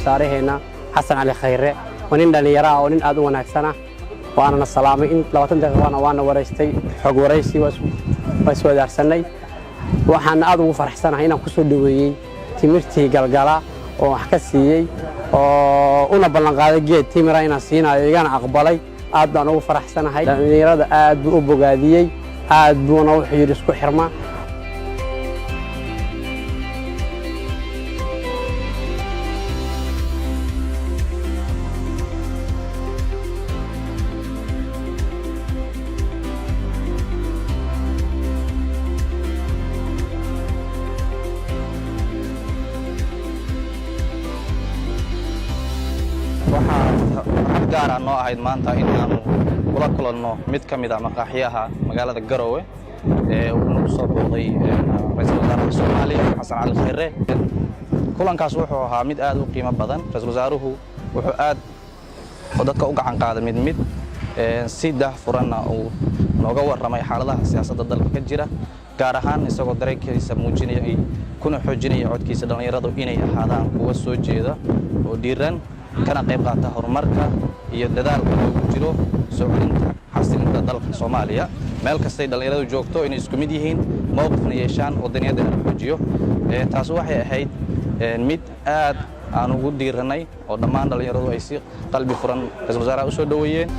wasaaraheena xasan cali khayre oo nin dhalinyaro ah oo nin aad u wanaagsan ah waana salaamay in 20 daqiiqo waana wareystay xog wareysi waa iswadaarsanay waxaan aad ugu faraxsanahay inaan ku soo dhaweeyay timirtii galgala oo wax ka siiyay oo una ballan qaaday geed timira inaan siinayo igana aqbalay aad baan ugu faraxsanahay dhalinyarada aad buu u bogaadiyay aad buuna wuxuu yiri isku xirma waxaan gaar ah noo ahayd maanta in aanu kula kulanno mid ka mid ah maqaaxiyaha magaalada Garowe uu nagu soo booqday ra'iisul wasaaraha Soomaaliya Xasan Cali Khayre kulankaas wuxuu ahaa mid aad u qiimo badan ra'iisul wasaaruhu wuxuu aad dadka u gacan qaaday mid si daahfuran oo nooga warramay xaaladaha siyaasadda dalka ka jira gaar ahaan isagoo dareenkiisa muujinayay kuna xoojinayay codkiisa dhalinyaradu inay ahaadaan kuwa soo jeeda oo dhiiran kana qayb qaata horumarka iyo dadaalka lagu jiro soo celinta xasilinta dalka Soomaaliya meel kasta dhalinyaradu joogto inay isku mid yihiin mowqifna yeeshaan wadaniyada la xoojiyo taas waxay ahayd mid aad aan ugu dhiiranay oo dhammaan dhalinyaradu ay si qalbi furan ra'iisul wasaaraha u soo dhaweeyeen